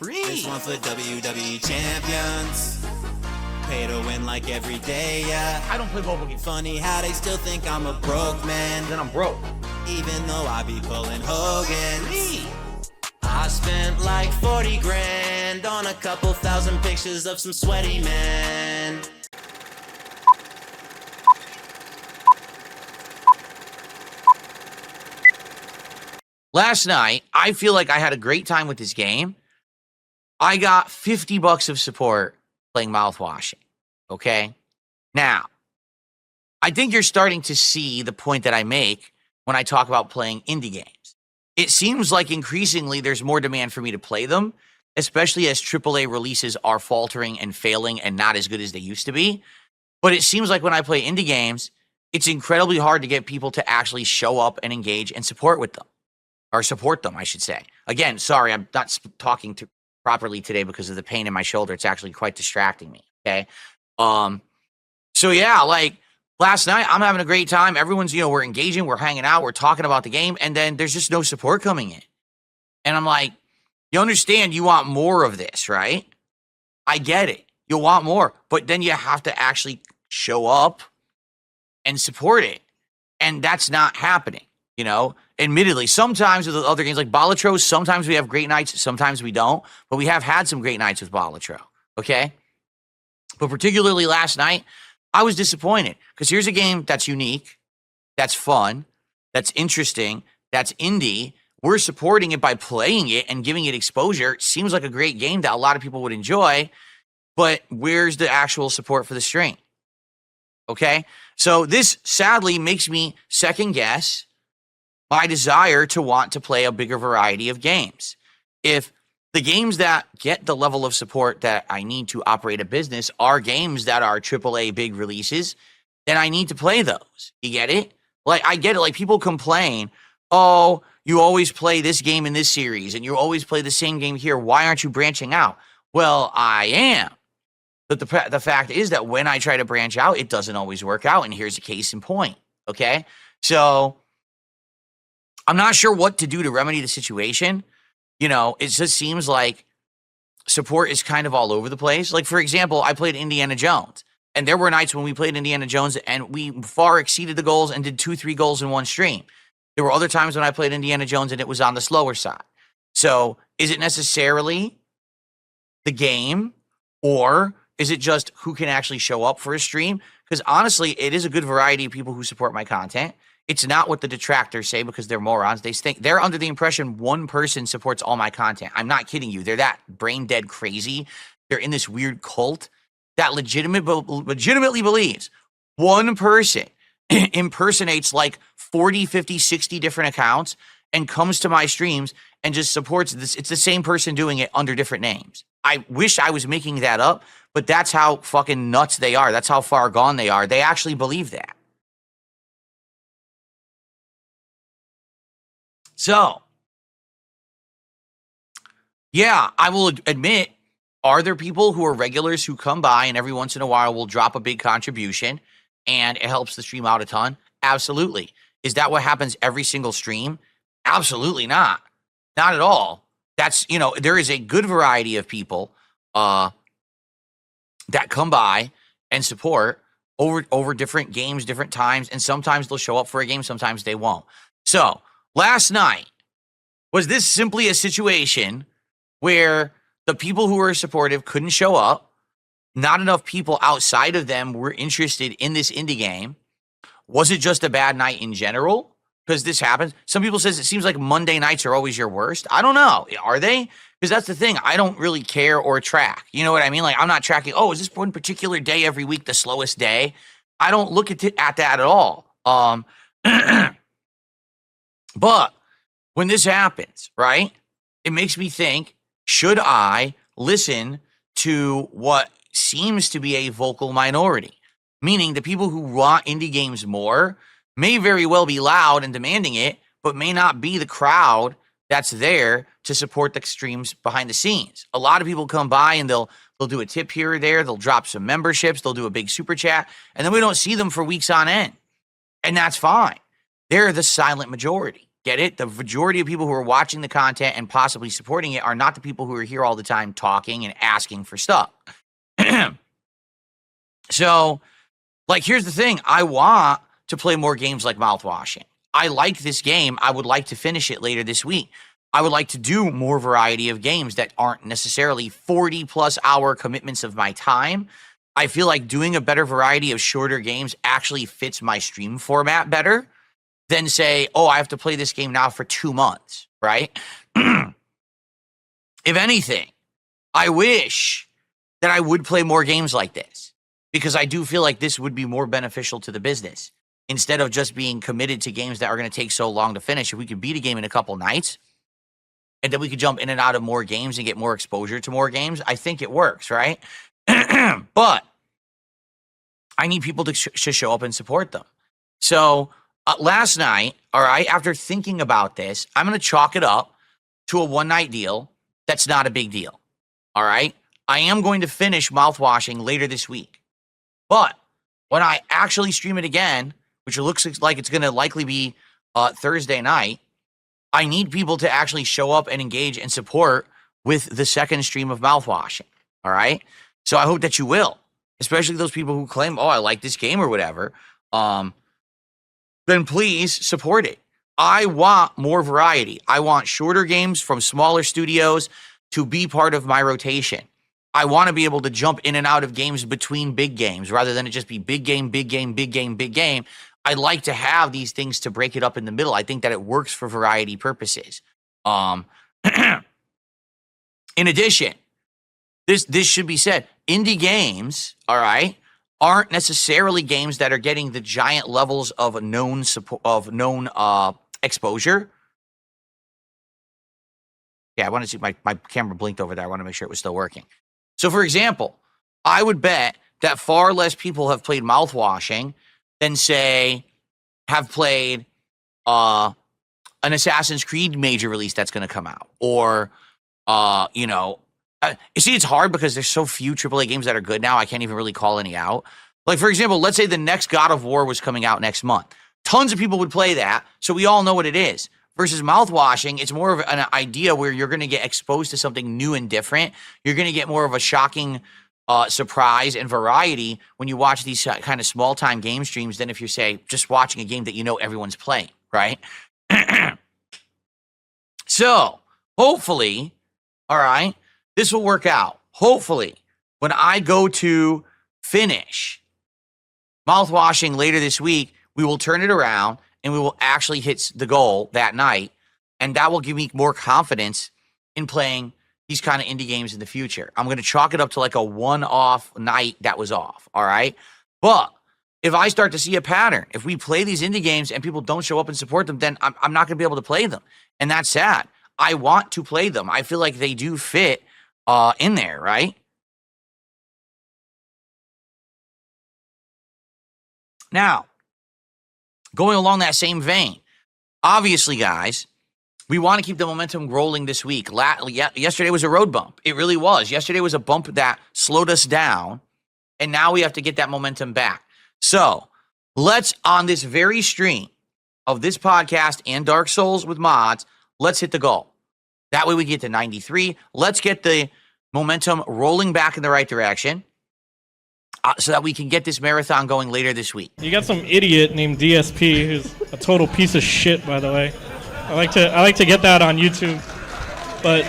This one for WWE champions. Pay to win like every day, yeah. I don't play mobile games. Funny how they still think I'm a broke man. Then I'm broke. Even though I be pulling Hogan's. I spent like 40 grand on a couple thousand pictures of some sweaty men. Last night, I feel like I had a great time with this game. I got $50 of support playing mouthwashing. Okay? Now, I think you're starting to see the point that I make when I talk about playing indie games. It seems like increasingly there's more demand for me to play them, especially as AAA releases are faltering and failing and not as good as they used to be. But it seems like when I play indie games, it's incredibly hard to get people to actually show up and engage and support with them. Or support them, I should say. Again, sorry, I'm not talking properly today because of the pain in my shoulder. It's actually quite distracting me, okay? So yeah, like last night, I'm having a great time. Everyone's, we're engaging, we're hanging out, we're talking about the game, and then there's just no support coming in. And I'm like, you understand you want more of this, right? I get it. You want more, but then you have to actually show up and support it. And that's not happening, Admittedly, sometimes with other games like Balatro, sometimes we have great nights, sometimes we don't. But we have had some great nights with Balatro, okay? But particularly last night, I was disappointed because here's a game that's unique, that's fun, that's interesting, that's indie. We're supporting it by playing it and giving it exposure. It seems like a great game that a lot of people would enjoy, but where's the actual support for the stream? Okay? So this sadly makes me second guess my desire to want to play a bigger variety of games. If the games that get the level of support that I need to operate a business are games that are AAA big releases, then I need to play those. You get it? Like, I get it. Like, people complain, oh, you always play this game in this series, and you always play the same game here. Why aren't you branching out? Well, I am. But the fact is that when I try to branch out, it doesn't always work out, and here's a case in point, okay? So I'm not sure what to do to remedy the situation. It just seems like support is kind of all over the place. Like, for example, I played Indiana Jones, and there were nights when we played Indiana Jones and we far exceeded the goals and did 2-3 goals in one stream. There were other times when I played Indiana Jones and it was on the slower side. So is it necessarily the game, or is it just who can actually show up for a stream? Because honestly, it is a good variety of people who support my content. It's not what the detractors say because they're morons. They're under the impression one person supports all my content. I'm not kidding you. They're that brain dead crazy. They're in this weird cult that legitimately believes one person impersonates like 40, 50, 60 different accounts and comes to my streams and just supports this. It's the same person doing it under different names. I wish I was making that up, but that's how fucking nuts they are. That's how far gone they are. They actually believe that. So, yeah, I will admit, are there people who are regulars who come by and every once in a while will drop a big contribution and it helps the stream out a ton? Absolutely. Is that what happens every single stream? Absolutely not. Not at all. That's, there is a good variety of people that come by and support over different games, different times, and sometimes they'll show up for a game, sometimes they won't. So, last night, was this simply a situation where the people who were supportive couldn't show up? Not enough people outside of them were interested in this indie game? Was it just a bad night in general? Because this happens. Some people says it seems like Monday nights are always your worst. I don't know. Are they? Because that's the thing. I don't really care or track. You know what I mean? Like, I'm not tracking, is this one particular day every week the slowest day? I don't look at that at all. But when this happens, right, it makes me think, should I listen to what seems to be a vocal minority? Meaning the people who want indie games more may very well be loud and demanding it, but may not be the crowd that's there to support the streams behind the scenes. A lot of people come by and they'll do a tip here or there. They'll drop some memberships. They'll do a big super chat. And then we don't see them for weeks on end. And that's fine. They're the silent majority. Get it? The majority of people who are watching the content and possibly supporting it are not the people who are here all the time talking and asking for stuff. So, like, here's the thing. I want to play more games like Mouthwashing. I like this game. I would like to finish it later this week. I would like to do more variety of games that aren't necessarily 40-plus hour commitments of my time. I feel like doing a better variety of shorter games actually fits my stream format better than say, oh, I have to play this game now for 2 months, right? If anything, I wish that I would play more games like this because I do feel like this would be more beneficial to the business instead of just being committed to games that are going to take so long to finish. If we could beat a game in a couple nights and then we could jump in and out of more games and get more exposure to more games, I think it works, right? But I need people to show up and support them. So last night, all right, after thinking about this, I'm going to chalk it up to a one-night deal. That's not a big deal, all right? I am going to finish Mouthwashing later this week. But when I actually stream it again, which it looks like it's going to likely be Thursday night, I need people to actually show up and engage and support with the second stream of Mouthwashing, all right? So I hope that you will, especially those people who claim, oh, I like this game or whatever. Then please support it. I want more variety. I want shorter games from smaller studios to be part of my rotation. I want to be able to jump in and out of games between big games rather than it just be big game, big game, big game, big game. I like to have these things to break it up in the middle. I think that it works for variety purposes. In addition, this should be said, indie games, all right, aren't necessarily games that are getting the giant levels of known exposure. Yeah, I want to see my camera blinked over there. I want to make sure it was still working. So, for example, I would bet that far less people have played Mouthwashing than, say, have played an Assassin's Creed major release that's going to come out. Or, you see, it's hard because there's so few AAA games that are good now, I can't even really call any out. Like, for example, let's say the next God of War was coming out next month. Tons of people would play that, so we all know what it is. Versus Mouthwashing, it's more of an idea where you're going to get exposed to something new and different. You're going to get more of a shocking surprise and variety when you watch these kind of small-time game streams than if you're, say, just watching a game that you know everyone's playing, right? So, hopefully, all right, this will work out. Hopefully, when I go to finish Mouthwashing later this week, we will turn it around and we will actually hit the goal that night. And that will give me more confidence in playing these kind of indie games in the future. I'm going to chalk it up to like a one-off night that was off, all right? But if I start to see a pattern, if we play these indie games and people don't show up and support them, then I'm not going to be able to play them. And that's sad. I want to play them. I feel like they do fit in there, right? Now, going along that same vein, obviously, guys, we want to keep the momentum rolling this week. Yesterday was a road bump. It really was. Yesterday was a bump that slowed us down, and now we have to get that momentum back. So let's, on this very stream of this podcast and Dark Souls with mods, let's hit the goal. That way we get to 93. Let's get the momentum rolling back in the right direction so that we can get this marathon going later this week. You got some idiot named DSP who's a total piece of shit, by the way. I like to get that on YouTube, but